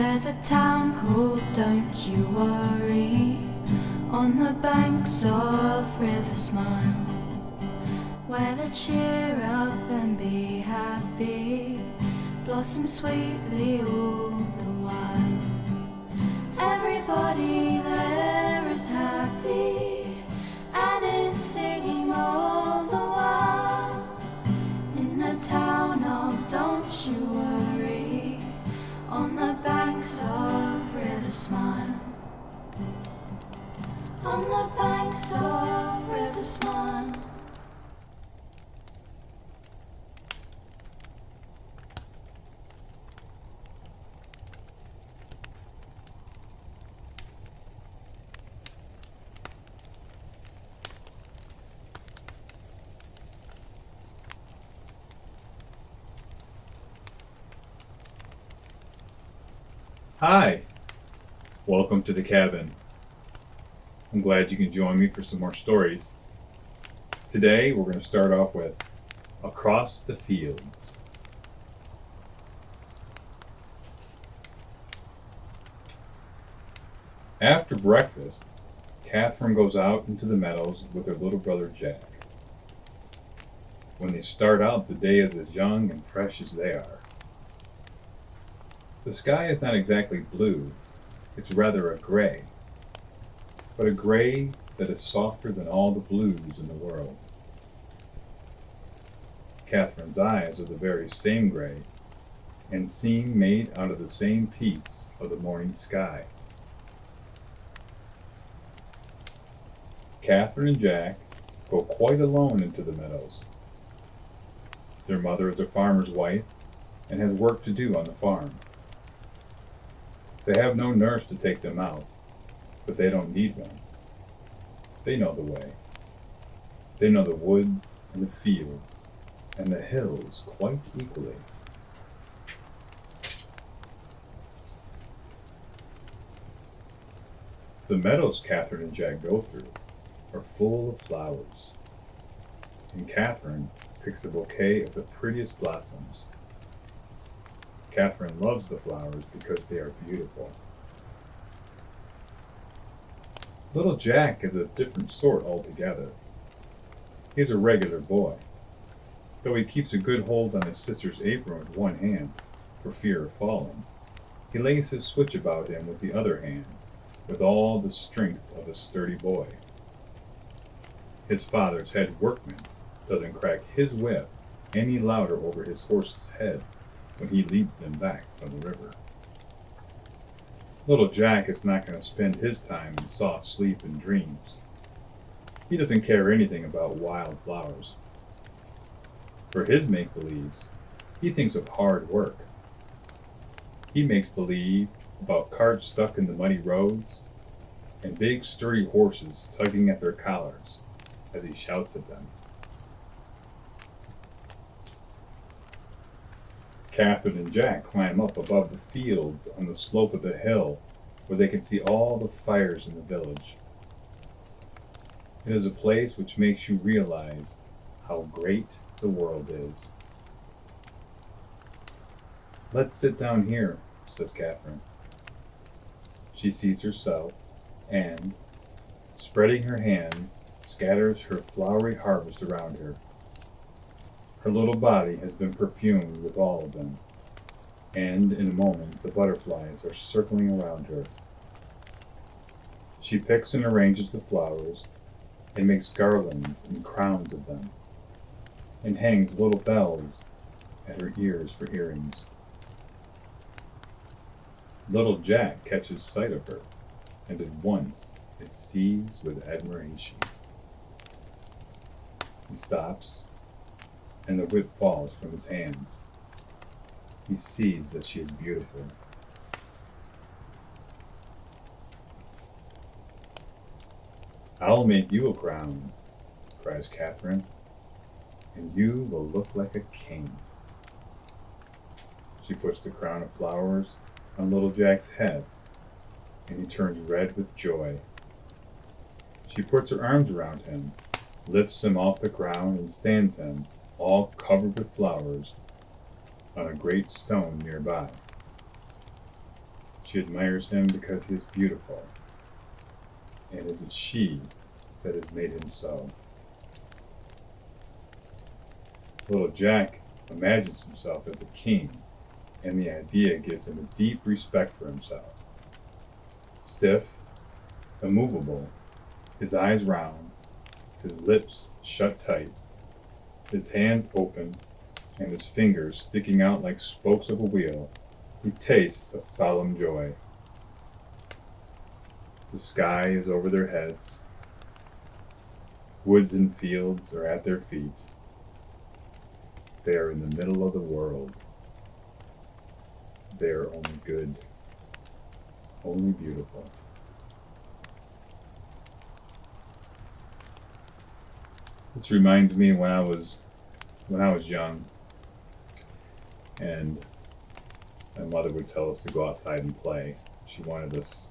There's a town called Don't You Worry, on the banks of River Smile, where they cheer up and be happy, blossom sweetly all the while. Everybody there is happy and is singing all the while. In the town of Don't You Worry, on the banks of River Smile, on the banks of River Smile. Hi, welcome to the cabin. I'm glad you can join me for some more stories. Today we're going to start off with Across the Fields. After breakfast, Catherine goes out into the meadows with her little brother Jack. When they start out, the day is as young and fresh as they are. The sky is not exactly blue, it's rather a gray, but a gray that is softer than all the blues in the world. Catherine's eyes are the very same gray, and seem made out of the same piece of the morning sky. Catherine and Jack go quite alone into the meadows. Their mother is a farmer's wife and has work to do on the farm. They have no nurse to take them out, but they don't need one. They know the way. They know the woods and the fields and the hills quite equally. The meadows Catherine and Jack go through are full of flowers, and Catherine picks a bouquet of the prettiest blossoms. Catherine loves the flowers because they are beautiful. Little Jack is a different sort altogether. He is a regular boy, though he keeps a good hold on his sister's apron with one hand for fear of falling. He lays his switch about him with the other hand, with all the strength of a sturdy boy. His father's head workman doesn't crack his whip any louder over his horses' heads when he leads them back from the river. Little Jack is not going to spend his time in soft sleep and dreams. He doesn't care anything about wild flowers. For his make-believes, he thinks of hard work. He makes believe about carts stuck in the muddy roads and big sturdy horses tugging at their collars as he shouts at them. Catherine and Jack climb up above the fields on the slope of the hill where they can see all the fires in the village. It is a place which makes you realize how great the world is. "Let's sit down here," says Catherine. She seats herself and, spreading her hands, scatters her flowery harvest around her. Her little body has been perfumed with all of them, and in a moment the butterflies are circling around her. She picks and arranges the flowers, and makes garlands and crowns of them, and hangs little bells at her ears for earrings. Little Jack catches sight of her, and at once is seized with admiration. He stops, and the whip falls from his hands. He sees that she is beautiful. "I'll make you a crown," cries Catherine, "and you will look like a king." She puts the crown of flowers on little Jack's head, and he turns red with joy. She puts her arms around him, lifts him off the ground, and stands him, all covered with flowers, on a great stone nearby. She admires him because he is beautiful, and it is she that has made him so. Little Jack imagines himself as a king, and the idea gives him a deep respect for himself. Stiff, immovable, his eyes round, his lips shut tight, his hands open, and his fingers sticking out like spokes of a wheel, he tastes a solemn joy. The sky is over their heads. Woods and fields are at their feet. They are in the middle of the world. They are only good, only beautiful. This reminds me when I was young, and my mother would tell us to go outside and play. She wanted us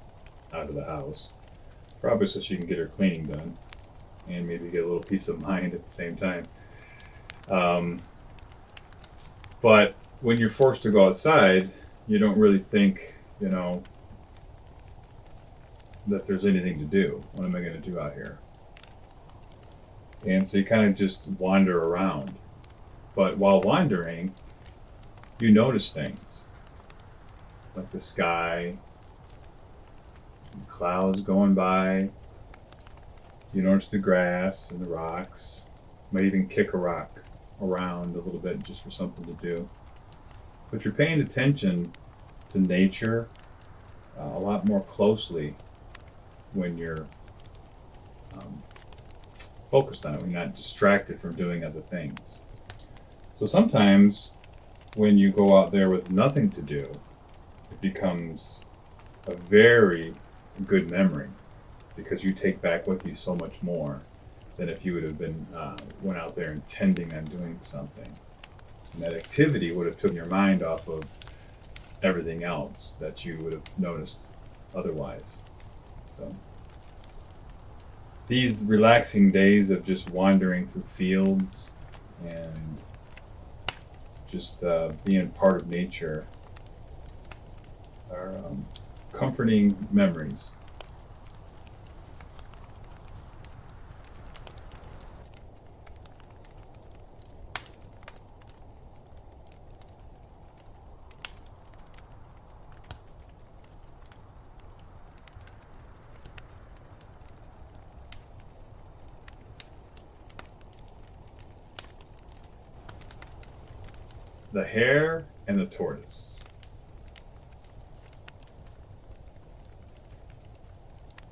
out of the house, probably so she can get her cleaning done and maybe get a little peace of mind at the same time. But when you're forced to go outside, you don't really think, that there's anything to do. What am I going to do out here? And so you kind of just wander around. But while wandering, you notice things like the sky, clouds going by. You notice the grass and the rocks. Might even kick a rock around a little bit just for something to do. But you're paying attention to nature a lot more closely when you're focused on it, when you're not distracted from doing other things. So sometimes when you go out there with nothing to do, it becomes a very good memory because you take back with you so much more than if you would have been went out there intending on doing something. And that activity would have taken your mind off of everything else that you would have noticed otherwise. So these relaxing days of just wandering through fields and just being part of nature are comforting memories. The Hare and the Tortoise.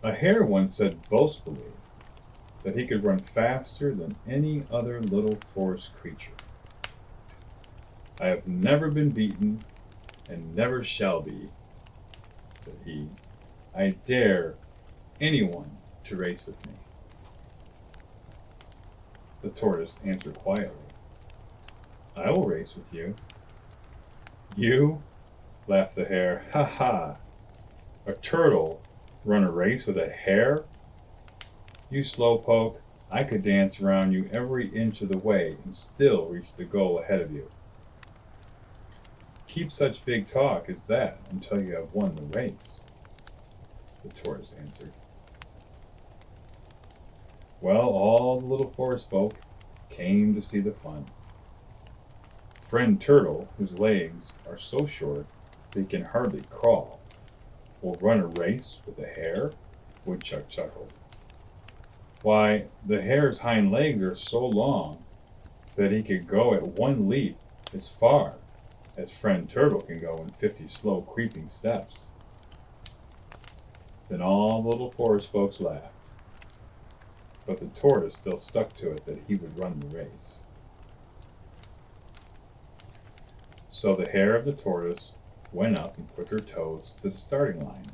A hare once said boastfully that he could run faster than any other little forest creature. I have never been beaten and never shall be, said he. I dare anyone to race with me. The tortoise answered quietly, I will race with you. You? Laughed the hare. Ha ha! A turtle run a race with a hare? You slowpoke, I could dance around you every inch of the way and still reach the goal ahead of you. Keep such big talk as that until you have won the race, the tortoise answered. Well, all the little forest folk came to see the fun. Friend Turtle, whose legs are so short they can hardly crawl, will run a race with a hare? Woodchuck chuckled. Why, the hare's hind legs are so long that he could go at one leap as far as Friend Turtle can go in 50 slow creeping steps. Then all the little forest folks laughed, but the tortoise still stuck to it that he would run the race. So the hare of the tortoise went up and put her toes to the starting line.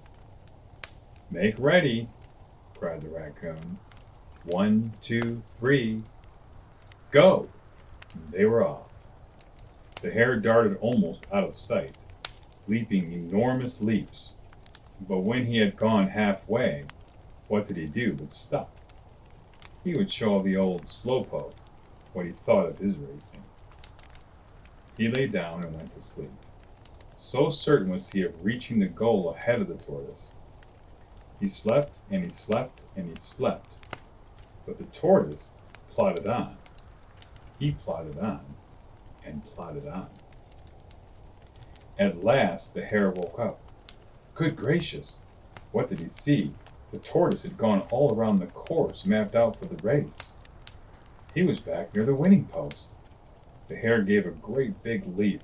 Make ready, cried the raccoon. 1, 2, 3, go! And they were off. The hare darted almost out of sight, leaping enormous leaps. But when he had gone halfway, what did he do but stop? He would show the old slowpoke what he thought of his racing. He lay down and went to sleep, So certain was he of reaching the goal ahead of the tortoise. He slept and he slept and he slept, but the tortoise plodded on. He plodded on and plodded on. At last the hare woke up. Good gracious! What did he see? The tortoise had gone all around the course mapped out for the race. He was back near the winning post. The hare gave a great big leap.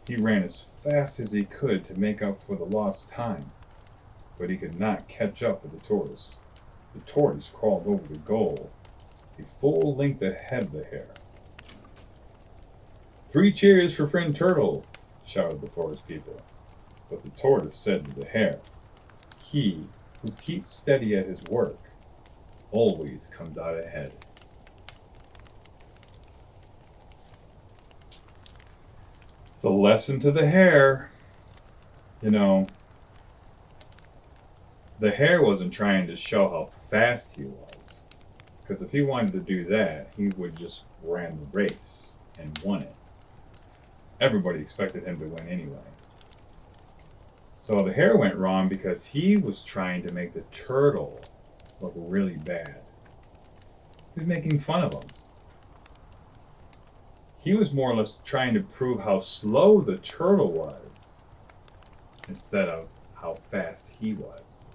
He ran as fast as he could to make up for the lost time, but he could not catch up with the tortoise. The tortoise crawled over the goal, a full length ahead of the hare. 3 cheers for friend Turtle, shouted the forest people. But the tortoise said to the hare, he who keeps steady at his work always comes out ahead. It's a lesson to the hare. You know, the hare wasn't trying to show how fast he was, because if he wanted to do that, he would just ran the race and won it. Everybody expected him to win anyway. So the hare went wrong because he was trying to make the turtle look really bad. He was making fun of him. He was more or less trying to prove how slow the turtle was instead of how fast he was.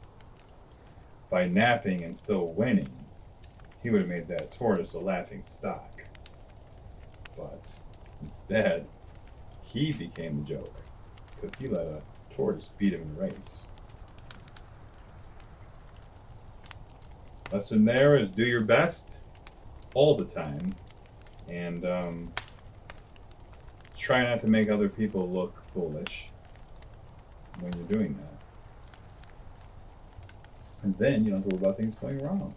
By napping and still winning, he would have made that tortoise a laughing stock. But instead, he became the joke because he let a tortoise beat him in the race. Lesson there is do your best all the time, and try not to make other people look foolish when you're doing that. And then you don't have to worry about things going wrong.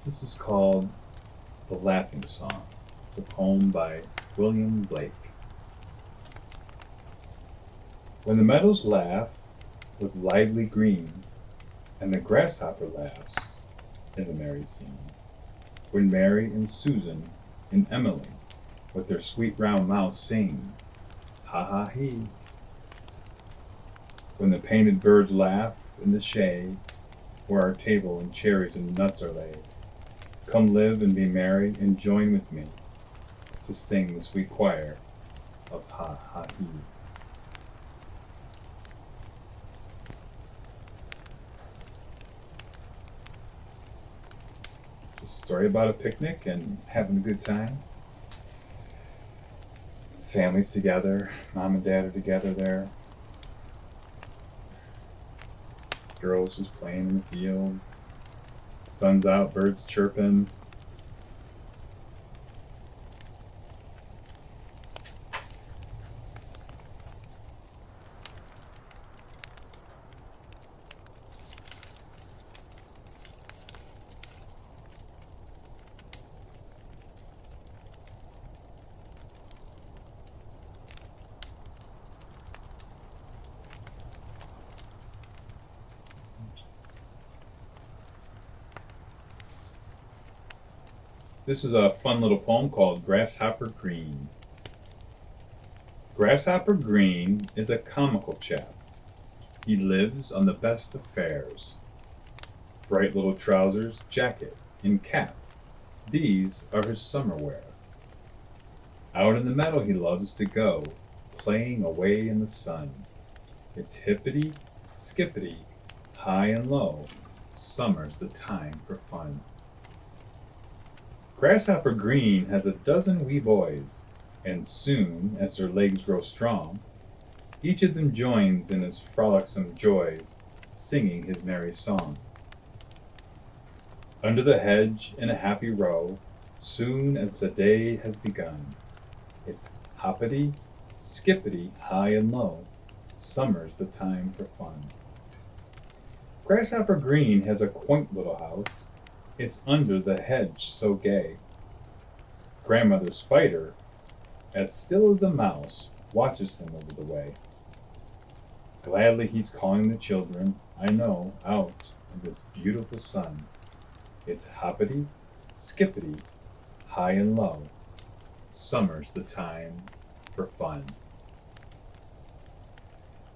This is called The Laughing Song. It's a poem by William Blake. When the meadows laugh with lively green, and the grasshopper laughs in the merry scene, when Mary and Susan and Emily with their sweet round mouths sing, ha ha he. When the painted birds laugh in the shade, where our table and cherries and nuts are laid, come live and be merry and join with me to sing the sweet choir of ha ha he. Just a story about a picnic and having a good time. Families together, mom and dad are together there. Girls just playing in the fields. Sun's out, birds chirping. This is a fun little poem called Grasshopper Green. Grasshopper Green is a comical chap. He lives on the best of fares. Bright little trousers, jacket, and cap. These are his summer wear. Out in the meadow he loves to go, playing away in the sun. It's hippity, skippity, high and low. Summer's the time for fun. Grasshopper Green has a dozen wee boys, and soon, as their legs grow strong, each of them joins in his frolicsome joys, singing his merry song. Under the hedge in a happy row, soon as the day has begun, it's hoppity, skippity, high and low, summer's the time for fun. Grasshopper Green has a quaint little house. It's under the hedge so gay. Grandmother Spider, as still as a mouse, watches him over the way. Gladly he's calling the children, I know, out in this beautiful sun. It's hoppity, skippity, high and low. Summer's the time for fun.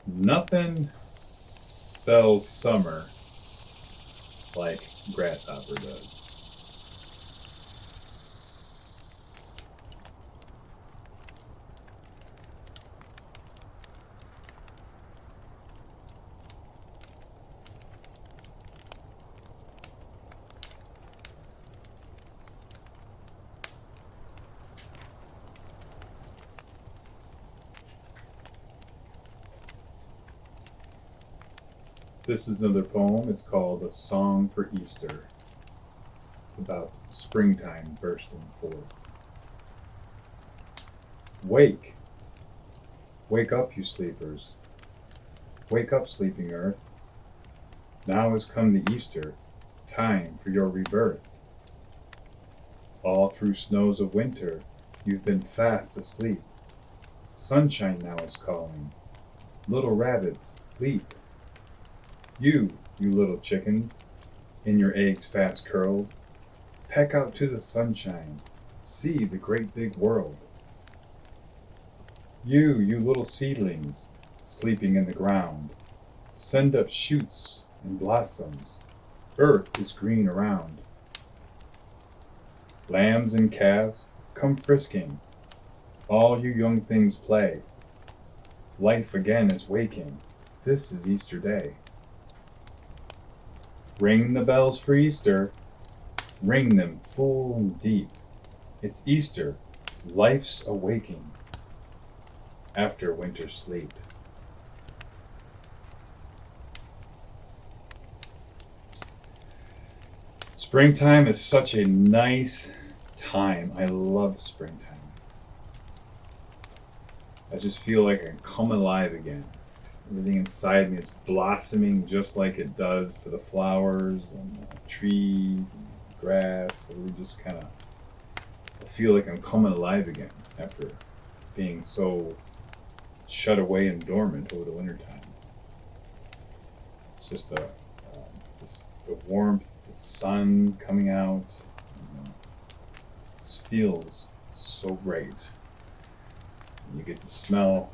Nothing spells summer like Grasshopper does. This is another poem. It's called A Song for Easter. It's about springtime bursting forth. Wake! Wake up, you sleepers. Wake up, sleeping earth. Now has come the Easter, time for your rebirth. All through snows of winter, you've been fast asleep. Sunshine now is calling. Little rabbits, leap. You little chickens, in your eggs fast curled, peck out to the sunshine, see the great big world. You little seedlings, sleeping in the ground, send up shoots and blossoms, earth is green around. Lambs and calves, come frisking, all you young things play. Life again is waking, this is Easter Day. Ring the bells for Easter, ring them full and deep. It's Easter, life's awaking, after winter's sleep. Springtime is such a nice time. I love springtime. I just feel like I can come alive again. Everything inside me is blossoming just like it does for the flowers and the trees and the grass. I really just kind of feel like I'm coming alive again after being so shut away and dormant over the wintertime. It's just the warmth, the sun coming out, just feels so great. And you get to smell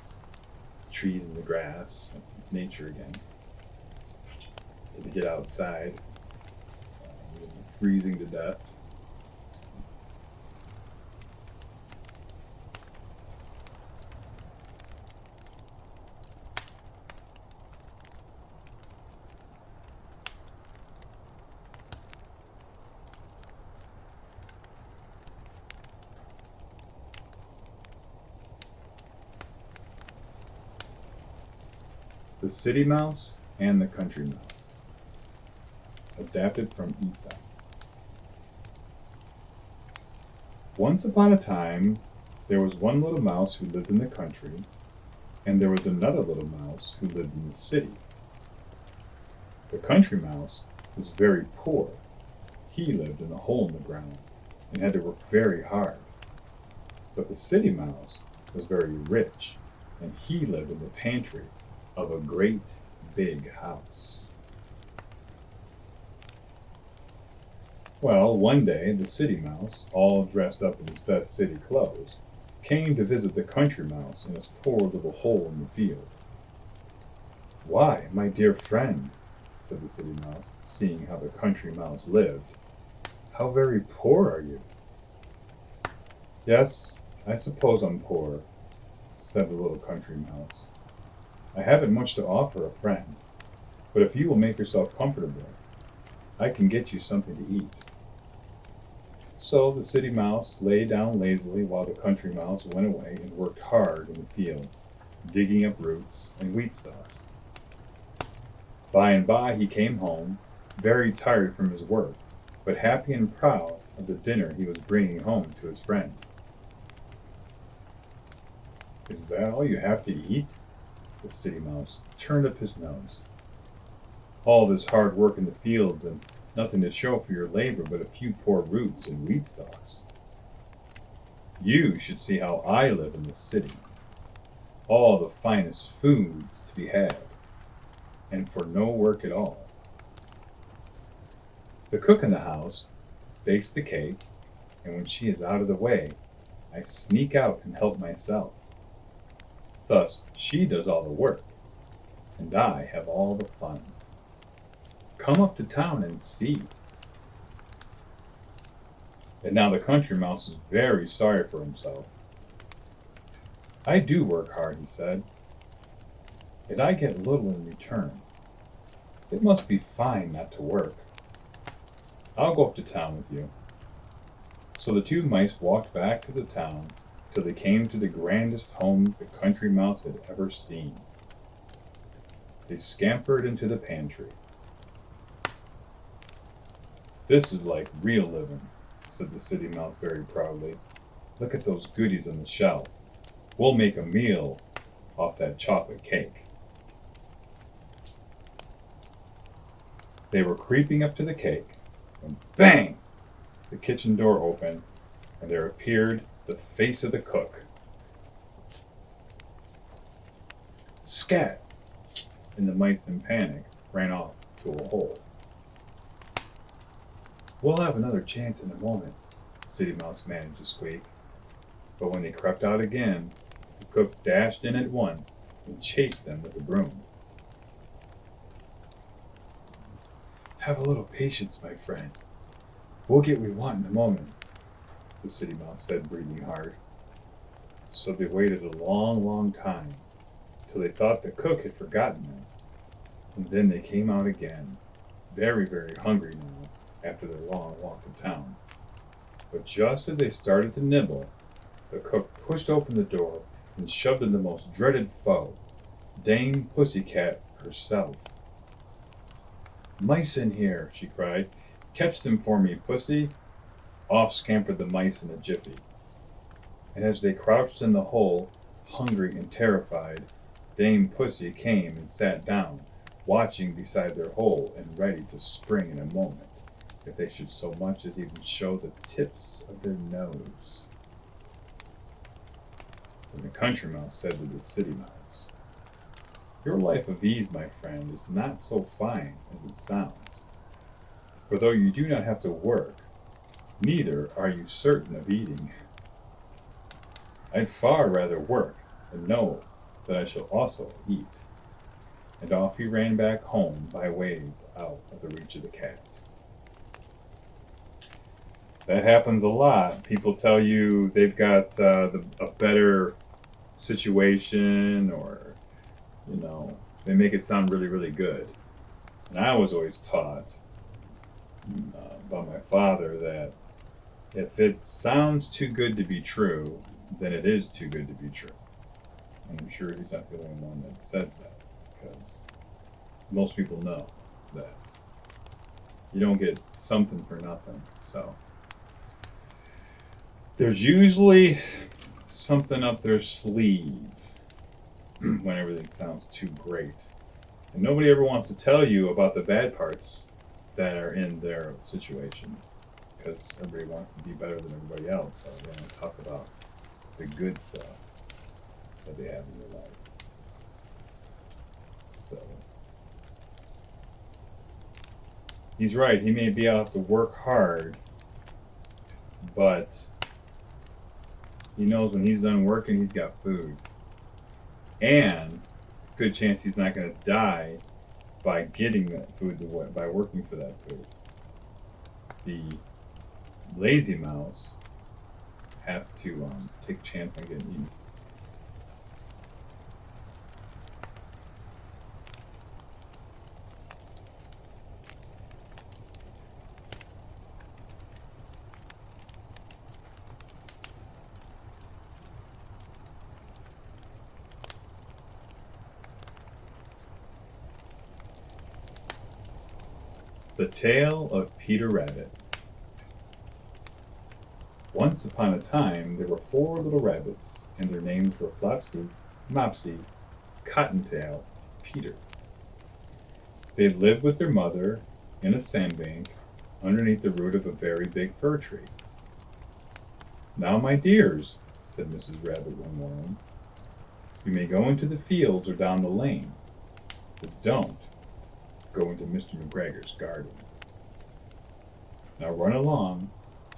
the trees and the grass, and nature again. Get to get outside, freezing to death. The City Mouse and the Country Mouse. Adapted from Eastside. Once upon a time, there was one little mouse who lived in the country, and there was another little mouse who lived in the city. The country mouse was very poor. He lived in a hole in the ground and had to work very hard. But the city mouse was very rich, and he lived in the pantry of a great big house. Well, one day the city mouse, all dressed up in his best city clothes, came to visit the country mouse in his poor little hole in the field. "Why, my dear friend," said the city mouse, seeing how the country mouse lived, "how very poor are you?" "Yes, I suppose I'm poor," said the little country mouse. "I haven't much to offer a friend, but if you will make yourself comfortable, I can get you something to eat." So the city mouse lay down lazily while the country mouse went away and worked hard in the fields, digging up roots and wheat stalks. By and by he came home, very tired from his work, but happy and proud of the dinner he was bringing home to his friend. "Is that all you have to eat?" The city mouse turned up his nose. All this hard work in the fields and nothing to show for your labor but a few poor roots and weed stalks. You should see how I live in the city. All the finest foods to be had, and for no work at all. The cook in the house bakes the cake, and when she is out of the way, I sneak out and help myself. Thus, she does all the work, and I have all the fun. Come up to town and see. And now the country mouse is very sorry for himself. I do work hard, he said, and I get little in return. It must be fine not to work. I'll go up to town with you. So the two mice walked back to the town till they came to the grandest home the country mouse had ever seen. They scampered into the pantry. This is like real living, said the city mouse very proudly. Look at those goodies on the shelf. We'll make a meal off that chocolate cake. They were creeping up to the cake, when bang! The kitchen door opened, and there appeared the face of the cook. Scat! And the mice in panic ran off to a hole. We'll have another chance in a moment, the city mouse managed to squeak. But when they crept out again, the cook dashed in at once and chased them with a broom. Have a little patience, my friend. We'll get what we want in a moment, the city mouse said, breathing hard. So they waited a long, long time, till they thought the cook had forgotten them. And then they came out again, very, very hungry now, after their long walk to town. But just as they started to nibble, the cook pushed open the door and shoved in the most dreaded foe, Dame Pussycat herself. Mice in here, she cried. Catch them for me, Pussy. Off scampered the mice in a jiffy. And as they crouched in the hole, hungry and terrified, Dame Pussy came and sat down, watching beside their hole and ready to spring in a moment, if they should so much as even show the tips of their nose. And the country mouse said to the city mouse, Your life of ease, my friend, is not so fine as it sounds. For though you do not have to work, neither are you certain of eating. I'd far rather work and know that I shall also eat. And off he ran back home by ways out of the reach of the cat. That happens a lot. People tell you they've got a better situation, or, they make it sound really, really good. And I was always taught by my father that if it sounds too good to be true, then it is too good to be true. And I'm sure he's not the only one that says that, because most people know that you don't get something for nothing. So there's usually something up their sleeve when everything sounds too great. And nobody ever wants to tell you about the bad parts that are in their situation, because everybody wants to be better than everybody else. So they want to talk about the good stuff that they have in their life. So he's right. He may be able to work hard, but he knows when he's done working, he's got food. And good chance he's not going to die by getting that food by working for that food. The lazy mouse has to take a chance on getting eaten. The Tale of Peter Rabbit. Once upon a time, there were 4 little rabbits, and their names were Flopsy, Mopsy, Cottontail, Peter. They lived with their mother in a sandbank underneath the root of a very big fir tree. "Now, my dears," said Mrs. Rabbit one morning, "you may go into the fields or down the lane, but don't go into Mr. McGregor's garden. Now run along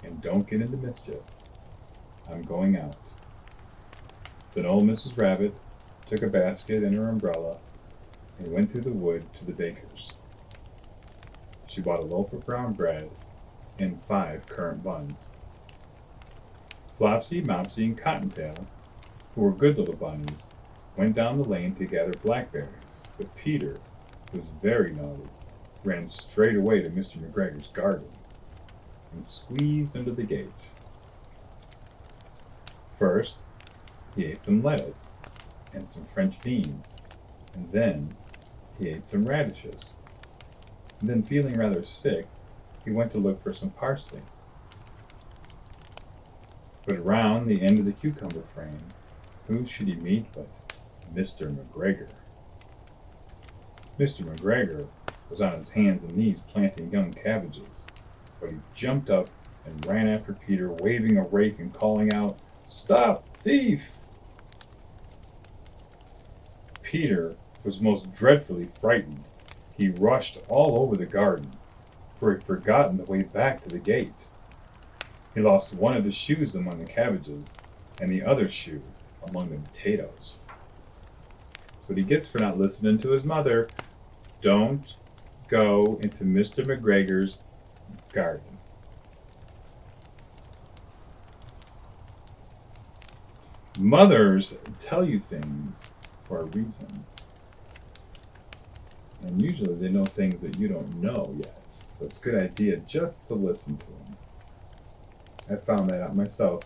and don't get into mischief. I'm going out." Then old Mrs. Rabbit took a basket and her umbrella and went through the wood to the baker's. She bought a loaf of brown bread and 5 currant buns. Flopsy, Mopsy, and Cottontail, who were good little bunnies, went down the lane to gather blackberries, but Peter, who was very naughty, ran straight away to Mr. McGregor's garden and squeezed under the gate. First, he ate some lettuce and some French beans, and then he ate some radishes. And then, feeling rather sick, he went to look for some parsley. But around the end of the cucumber frame, who should he meet but Mr. McGregor? Mr. McGregor was on his hands and knees planting young cabbages, but he jumped up and ran after Peter, waving a rake and calling out, "Stop, thief!" Peter was most dreadfully frightened. He rushed all over the garden, for he had forgotten the way back to the gate. He lost one of his shoes among the cabbages, and the other shoe among the potatoes. That's what he gets for not listening to his mother. Don't go into Mr. McGregor's garden. Mothers tell you things for a reason. And usually they know things that you don't know yet. So it's a good idea just to listen to them. I found that out myself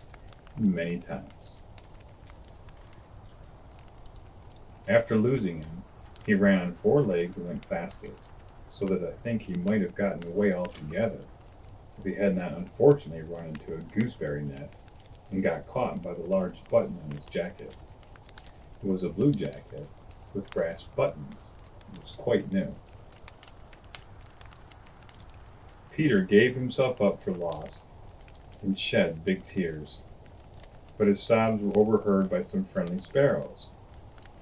many times. After losing him, he ran on 4 legs and went faster, so that I think he might have gotten away altogether if he had not unfortunately run into a gooseberry net and got caught by the large button on his jacket. It was a blue jacket with brass buttons. It was quite new. Peter gave himself up for lost and shed big tears, but his sobs were overheard by some friendly sparrows,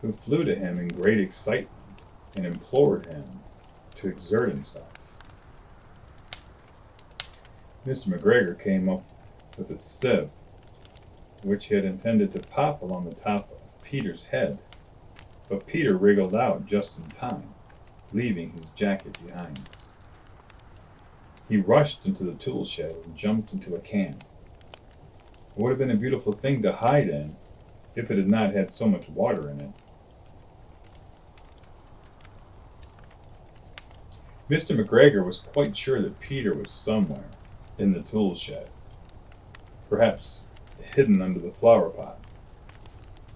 who flew to him in great excitement and implored him to exert himself. Mr. McGregor came up with a sieve, which he had intended to pop along the top of Peter's head, but Peter wriggled out just in time, leaving his jacket behind. He rushed into the tool shed and jumped into a can. It would have been a beautiful thing to hide in if it had not had so much water in it. Mr. McGregor was quite sure that Peter was somewhere in the tool shed, perhaps hidden under the flower pot.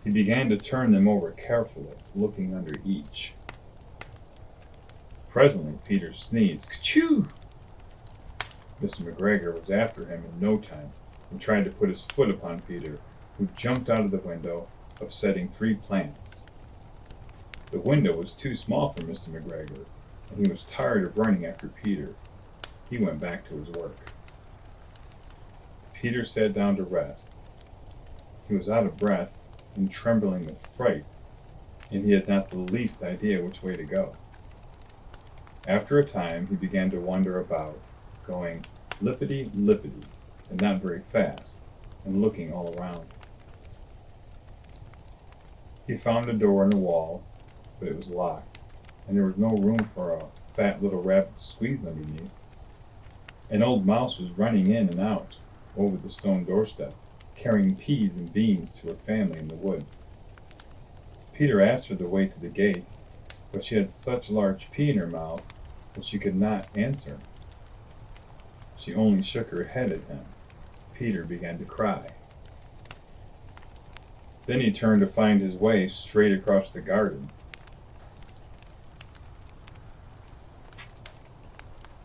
He began to turn them over carefully, looking under each. Presently, Peter sneezed. "Ka-choo!" Mr. McGregor was after him in no time and tried to put his foot upon Peter, who jumped out of the window, upsetting 3 plants. The window was too small for Mr. McGregor, and he was tired of running after Peter. He went back to his work. Peter sat down to rest. He was out of breath and trembling with fright, and he had not the least idea which way to go. After a time, he began to wander about, going lippity-lippity, and not very fast, and looking all around. He found a door in the wall, but it was locked, and there was no room for a fat little rabbit to squeeze underneath. An old mouse was running in and out over the stone doorstep, carrying peas and beans to her family in the wood. Peter asked her the way to the gate, but she had such a large pea in her mouth that she could not answer. She only shook her head at him. Peter began to cry. Then he turned to find his way straight across the garden,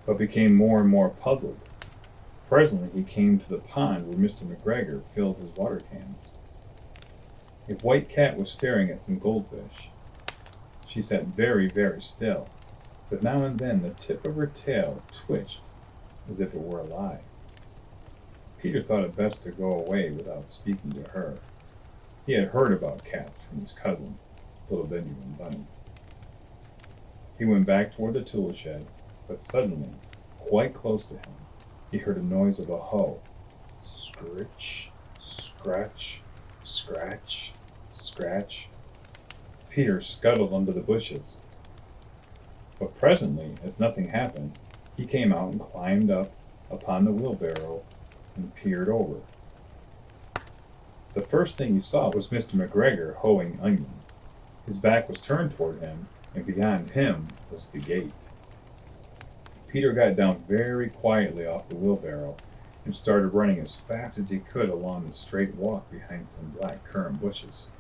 but became more and more puzzled. Presently he came to the pond where Mr. McGregor filled his water cans. A white cat was staring at some goldfish. She sat very, very still, but now and then the tip of her tail twitched as if it were alive. Peter thought it best to go away without speaking to her. He had heard about cats from his cousin, little Benjamin Bunny. He went back toward the tool shed, but suddenly, quite close to him, he heard a noise of a hoe. Scritch, scratch, scratch, scratch. Peter scuttled under the bushes. But presently, as nothing happened, he came out and climbed up upon the wheelbarrow and peered over. The first thing he saw was Mr. McGregor hoeing onions. His back was turned toward him, and behind him was the gate. Peter got down very quietly off the wheelbarrow and started running as fast as he could along the straight walk behind some black currant bushes.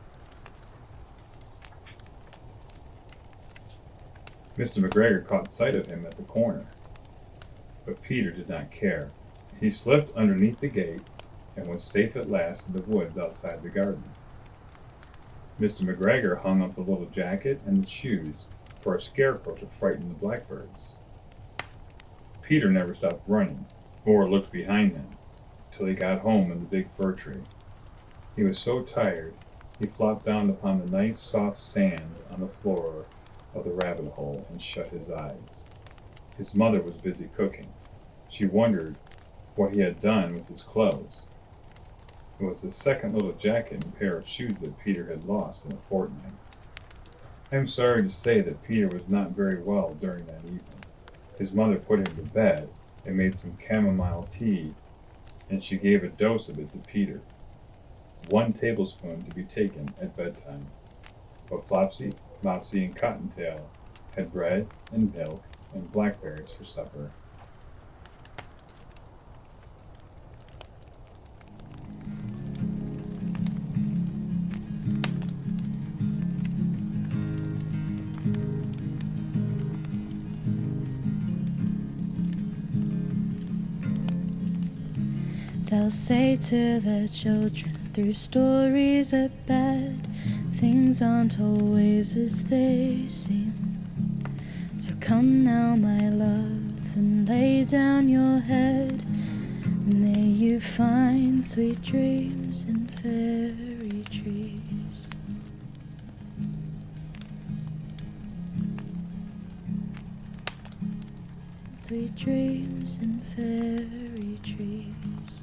Mr. McGregor caught sight of him at the corner, but Peter did not care. He slipped underneath the gate and was safe at last in the woods outside the garden. Mr. McGregor hung up the little jacket and the shoes for a scarecrow to frighten the blackbirds. Peter never stopped running or looked behind him till he got home in the big fir tree. He was so tired he flopped down upon the nice soft sand on the floor of the rabbit hole and shut his eyes. His mother was busy cooking. She wondered what he had done with his clothes. It was the second little jacket and pair of shoes that Peter had lost in a fortnight. I am sorry to say that Peter was not very well during that evening. His mother put him to bed and made some chamomile tea, and she gave a dose of it to Peter. 1 tablespoon to be taken at bedtime. But Flopsy, Mopsy, and Cottontail had bread and milk and blackberries for supper. They'll say to their children through stories at bed, things aren't always as they seem. So come now, my love, and lay down your head. May you find sweet dreams in fairy trees. Sweet dreams in fairy trees.